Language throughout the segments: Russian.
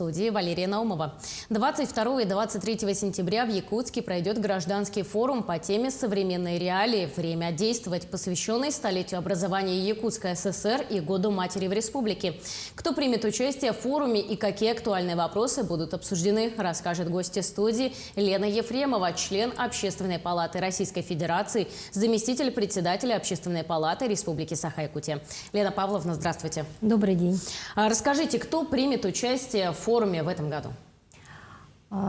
В студии Валерия Наумова. 22 и 23 сентября в Якутске пройдет гражданский форум по теме «Современные реалии. Время действовать», посвященный столетию образования Якутской ССР и Году Матери в Республике. Кто примет участие в форуме и какие актуальные вопросы будут обсуждены, расскажет гостья студии Лена Ефремова, член Общественной палаты Российской Федерации, заместитель председателя Общественной палаты Республики Саха-Якутия. Лена Павловна, здравствуйте. Добрый день. Расскажите, кто примет участие в форуме в этом году?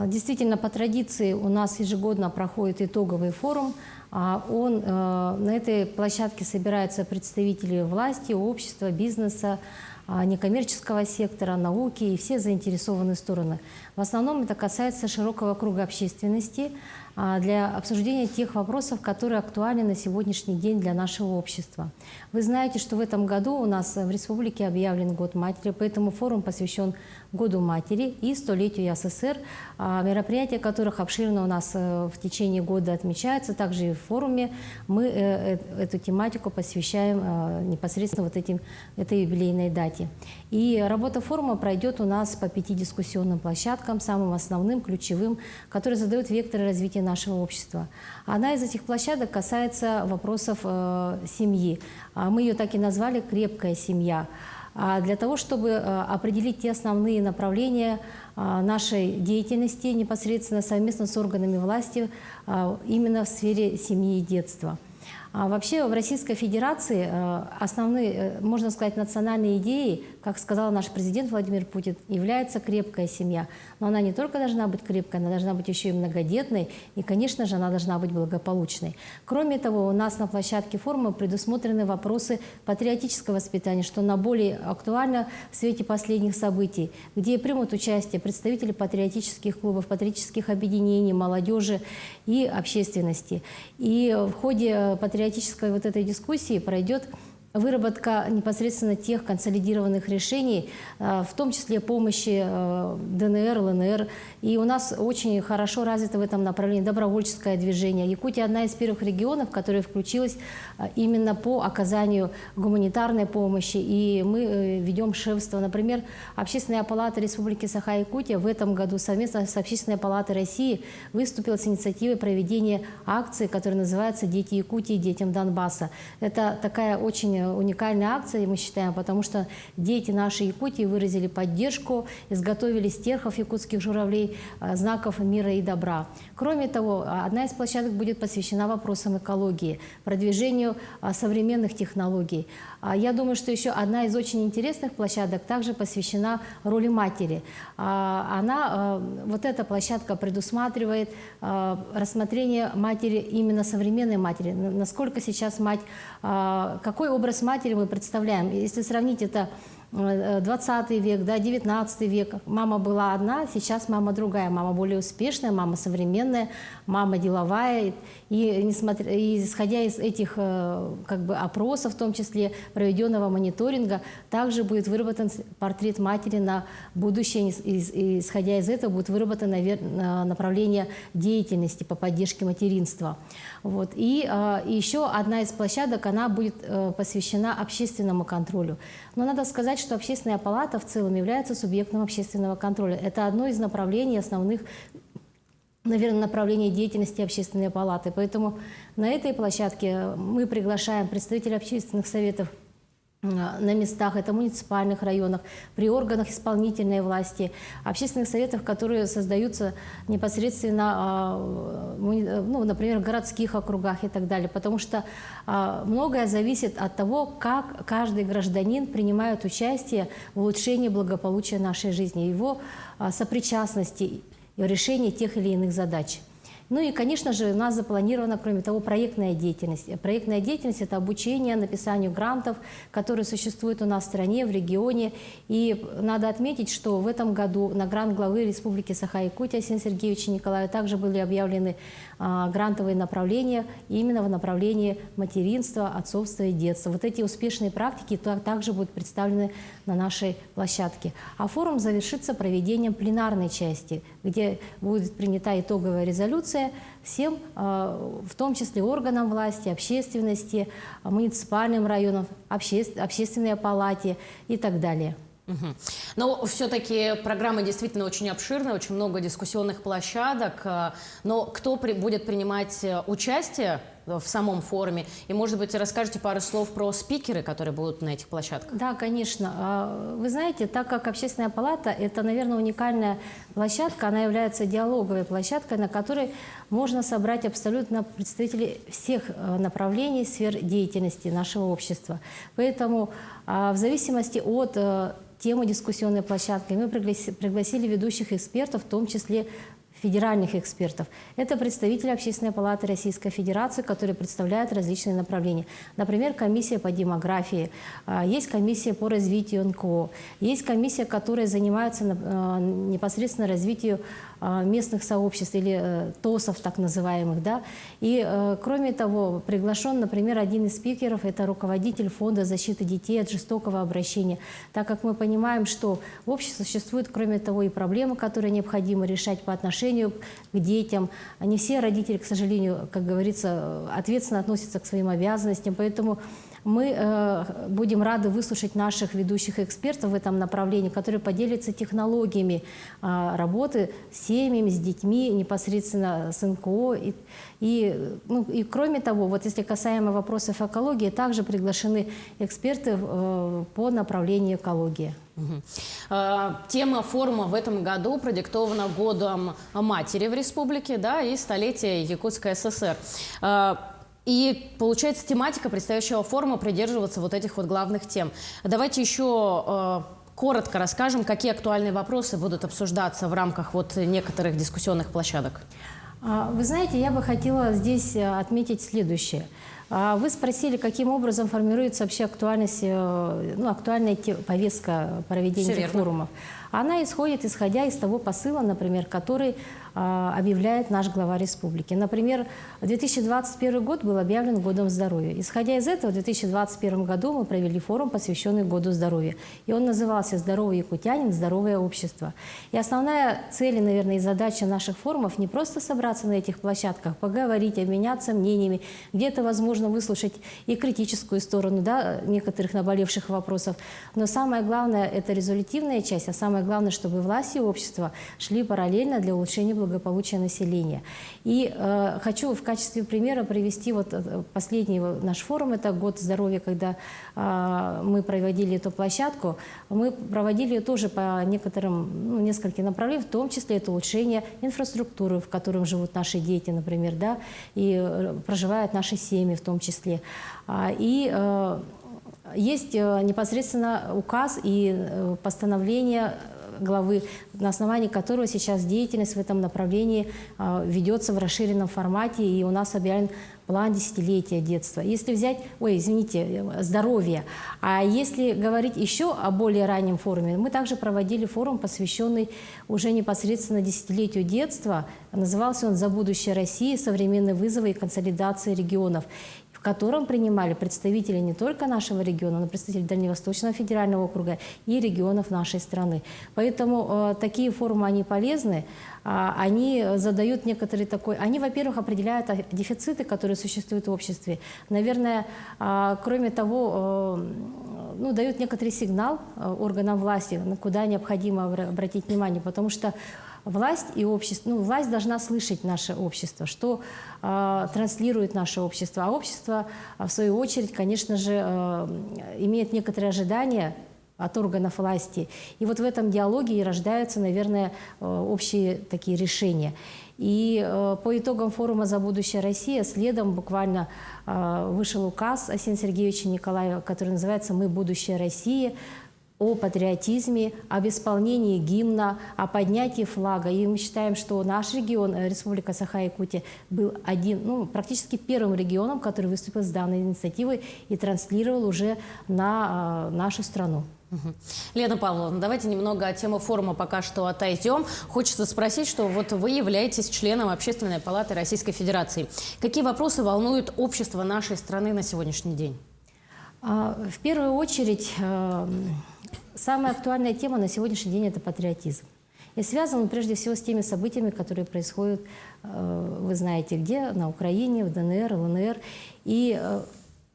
Действительно, по традиции у нас ежегодно проходит итоговый форум. На этой площадке собираются представители власти, общества, бизнеса, некоммерческого сектора, науки и все заинтересованные стороны. В основном это касается широкого круга общественности для обсуждения тех вопросов, которые актуальны на сегодняшний день для нашего общества. Вы знаете, что в этом году у нас в республике объявлен Год матери, поэтому форум посвящен Году матери и столетию СССР, мероприятия которых обширно у нас в течение года отмечаются. Также и в форуме мы эту тематику посвящаем непосредственно этой юбилейной дате. И работа форума пройдет у нас по 5 дискуссионным площадкам, самым основным, ключевым, которые задают векторы развития нашего общества. Одна из этих площадок касается вопросов семьи. Мы ее так и назвали «Крепкая семья». Для того, чтобы определить те основные направления нашей деятельности непосредственно совместно с органами власти именно в сфере семьи и детства. Вообще в Российской Федерации основные, можно сказать, национальные идеи, как сказал наш президент Владимир Путин, является крепкая семья. Но она не только должна быть крепкой, она должна быть еще и многодетной, и, конечно же, она должна быть благополучной. Кроме того, у нас на площадке форума предусмотрены вопросы патриотического воспитания, что более актуально в свете последних событий, где примут участие представители патриотических клубов, патриотических объединений, молодежи и общественности. И в ходе патриотической этой дискуссии пройдет выработка непосредственно тех консолидированных решений, в том числе помощи ДНР, ЛНР. И у нас очень хорошо развито в этом направлении добровольческое движение. Якутия – одна из первых регионов, которая включилась именно по оказанию гуманитарной помощи. И мы ведем шефство. Например, Общественная палата Республики Саха-Якутия в этом году совместно с Общественной палатой России выступила с инициативой проведения акции, которая называется «Дети Якутии детям Донбасса». Это такая очень уникальная акция, мы считаем, потому что дети нашей Якутии выразили поддержку, изготовили из терхов якутских журавлей знаков мира и добра. Кроме того, одна из площадок будет посвящена вопросам экологии, продвижению современных технологий. Я думаю, что еще одна из очень интересных площадок также посвящена роли матери. Вот эта площадка предусматривает рассмотрение матери, именно современной матери. Насколько сейчас мать, какой образ матери мы представляем. Если сравнить это 20 век, 19 век, мама была одна, сейчас мама другая. Мама более успешная, мама современная, мама деловая. И исходя из этих опросов, в том числе проведенного мониторинга, также будет выработан портрет матери на будущее. Исходя из этого будет выработано направление деятельности по поддержке материнства. И еще одна из площадок, она будет посвящена общественному контролю. Но надо сказать, что Общественная палата в целом является субъектом общественного контроля. Это одно из направлений, основных, наверное, направлений деятельности Общественной палаты. Поэтому на этой площадке мы приглашаем представителей общественных советов на местах, это муниципальных районах, при органах исполнительной власти, общественных советов, которые создаются непосредственно, например, в городских округах и так далее. Потому что многое зависит от того, как каждый гражданин принимает участие в улучшении благополучия нашей жизни, его сопричастности в решении тех или иных задач. Ну и, конечно же, у нас запланирована, кроме того, проектная деятельность. Проектная деятельность – это обучение, написанию грантов, которые существуют у нас в стране, в регионе. И надо отметить, что в этом году на грант главы Республики Саха-Якутия Арсения Сергеевича Николаева также были объявлены грантовые направления именно в направлении материнства, отцовства и детства. Вот эти успешные практики также будут представлены на нашей площадке. А форум завершится проведением пленарной части, где будет принята итоговая резолюция всем, в том числе органам власти, общественности, муниципальным районам, общественной палате и так далее. Мгм. Но все-таки программа действительно очень обширная, очень много дискуссионных площадок. Но кто будет принимать участие в самом форуме? И, может быть, расскажете пару слов про спикеры, которые будут на этих площадках? Да, конечно. Вы знаете, так как Общественная палата – это, наверное, уникальная площадка, она является диалоговой площадкой, на которой можно собрать абсолютно представителей всех направлений, сфер деятельности нашего общества. Поэтому в зависимости от темы дискуссионной площадки мы пригласили ведущих экспертов, в том числе федеральных экспертов. Это представители Общественной палаты Российской Федерации, которые представляют различные направления. Например, комиссия по демографии, есть комиссия по развитию НКО, есть комиссия, которая занимается непосредственно развитием местных сообществ или ТОСов так называемых. Да? И кроме того, приглашен, например, один из спикеров, это руководитель Фонда защиты детей от жестокого обращения, так как мы понимаем, что в обществе существуют, кроме того, и проблемы, которые необходимо решать по отношению к детям. Не все родители, к сожалению, как говорится, ответственно относятся к своим обязанностям, поэтому мы будем рады выслушать наших ведущих экспертов в этом направлении, которые поделятся технологиями работы с семьями, с детьми, непосредственно с НКО. И кроме того, вот если касаемо вопросов экологии, также приглашены эксперты по направлению экологии. Тема форума в этом году продиктована годом матери в республике, да, и столетия Якутской ССР. И получается, тематика предстоящего форума придерживаться вот этих вот главных тем. Давайте еще коротко расскажем, какие актуальные вопросы будут обсуждаться в рамках вот некоторых дискуссионных площадок. Вы знаете, я бы хотела здесь отметить следующее. Вы спросили, каким образом формируется вообще актуальная повестка проведения этих форумов. Она исходя из того посыла, например, который объявляет наш глава республики. Например, 2021 год был объявлен Годом здоровья. Исходя из этого, в 2021 году мы провели форум, посвященный Году здоровья. И он назывался «Здоровый якутянин. Здоровое общество». И основная цель, наверное, и задача наших форумов не просто собраться на этих площадках, поговорить, обменяться мнениями, где-то, возможно, выслушать и критическую сторону, да, некоторых наболевших вопросов. Но самое главное – это резолютивная часть, а самое главное, чтобы власть и общество шли параллельно для улучшения благополучия населения. И хочу в качестве примера привести вот последний наш форум, это Год здоровья, когда мы проводили эту площадку. Мы проводили ее тоже по нескольким направлениям, в том числе это улучшение инфраструктуры, в которой живут наши дети, например, да, и проживают наши семьи в том числе. И есть непосредственно указ и постановление главы, на основании которого сейчас деятельность в этом направлении ведется в расширенном формате, и у нас объявлен план десятилетия детства. Если взять, здоровье. А если говорить еще о более раннем форуме, мы также проводили форум, посвященный уже непосредственно десятилетию детства. Назывался он «За будущее России. Современные вызовы и консолидация регионов», в котором принимали представители не только нашего региона, но и представители Дальневосточного федерального округа и регионов нашей страны. Поэтому такие форумы, они полезны, они задают они, во-первых, определяют дефициты, которые существуют в обществе. Наверное, кроме того, дают некоторый сигнал органам власти, куда необходимо обратить внимание, потому что власть и общество, власть должна слышать наше общество, что транслирует наше общество. А общество, в свою очередь, конечно же, имеет некоторые ожидания от органов власти. И вот в этом диалоге и рождаются, наверное, общие такие решения. И по итогам форума «За будущее России» следом буквально вышел указ Арсения Сергеевича Николаева, который называется «Мы – будущее России», о патриотизме, об исполнении гимна, о поднятии флага. И мы считаем, что наш регион, Республика Саха-Якутия, был практически первым регионом, который выступил с данной инициативой и транслировал уже на нашу страну. Лена Павловна, давайте немного от темы форума пока что отойдем. Хочется спросить, что вот вы являетесь членом Общественной палаты Российской Федерации. Какие вопросы волнуют общество нашей страны на сегодняшний день? В первую очередь, самая актуальная тема на сегодняшний день – это патриотизм. И связан он прежде всего с теми событиями, которые происходят, вы знаете где, на Украине, в ДНР, ЛНР. И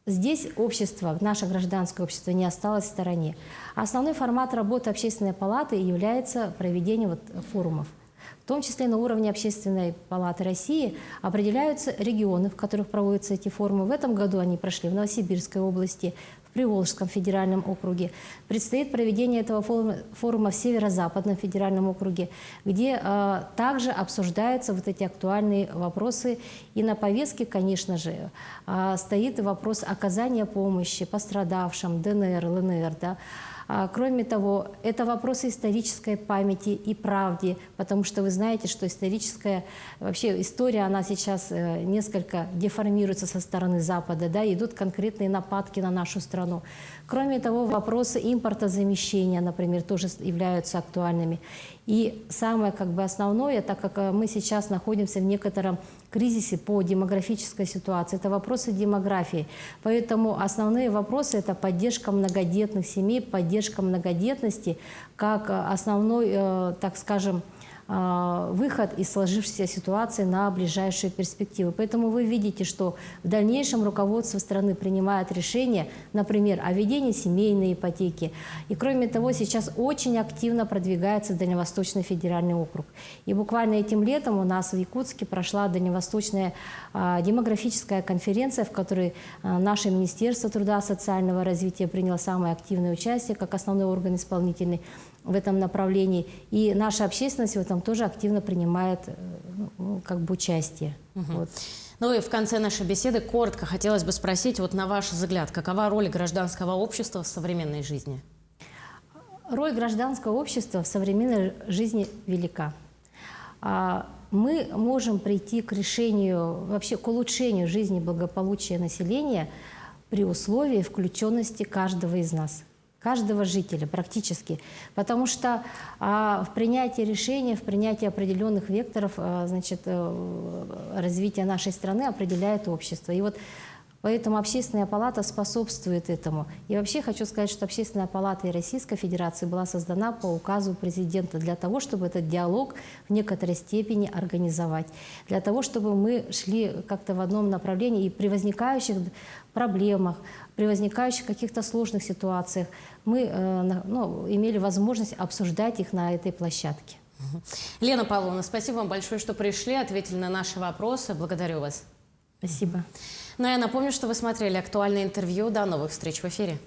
здесь общество, наше гражданское общество не осталось в стороне. Основной формат работы Общественной палаты является проведение форумов. В том числе на уровне Общественной палаты России определяются регионы, в которых проводятся эти форумы. В этом году они прошли в Новосибирской области, в Приволжском федеральном округе. Предстоит проведение этого форума в Северо-Западном федеральном округе, где также обсуждаются вот эти актуальные вопросы. И на повестке, конечно же, стоит вопрос оказания помощи пострадавшим ДНР, ЛНР, да. Кроме того, это вопросы исторической памяти и правды, потому что вы знаете, что вообще история, она сейчас несколько деформируется со стороны Запада, да, идут конкретные нападки на нашу страну. Кроме того, вопросы импортозамещения, например, тоже являются актуальными. И самое основное, так как мы сейчас находимся в некотором кризисе по демографической ситуации, это вопросы демографии. Поэтому основные вопросы – это поддержка многодетных семей, поддержка многодетности как основной, так скажем, выход из сложившейся ситуации на ближайшие перспективы. Поэтому вы видите, что в дальнейшем руководство страны принимает решения, например, о введении семейной ипотеки. И кроме того, сейчас очень активно продвигается Дальневосточный федеральный округ. И буквально этим летом у нас в Якутске прошла Дальневосточная демографическая конференция, в которой наше Министерство труда и социального развития приняло самое активное участие, как основной орган исполнительный в этом направлении. И наша общественность в этом тоже активно принимает участие. Вот. Ну и в конце нашей беседы коротко хотелось бы спросить, вот на ваш взгляд, какова роль гражданского общества в современной жизни? Роль гражданского общества в современной жизни велика. Мы можем прийти к решению, вообще к улучшению жизни и благополучия населения при условии включенности каждого из нас. Каждого жителя практически. Потому что в принятии решений, в принятии определенных векторов развития нашей страны определяет общество. И вот поэтому Общественная палата способствует этому. И вообще хочу сказать, что Общественная палата и Российской Федерации была создана по указу президента для того, чтобы этот диалог в некоторой степени организовать. Для того, чтобы мы шли как-то в одном направлении и при возникающих проблемах, при возникающих каких-то сложных ситуациях мы имели возможность обсуждать их на этой площадке. Лена Павловна, спасибо вам большое, что пришли, ответили на наши вопросы. Благодарю вас. Спасибо. Ну, я напомню, что вы смотрели актуальное интервью. До новых встреч в эфире.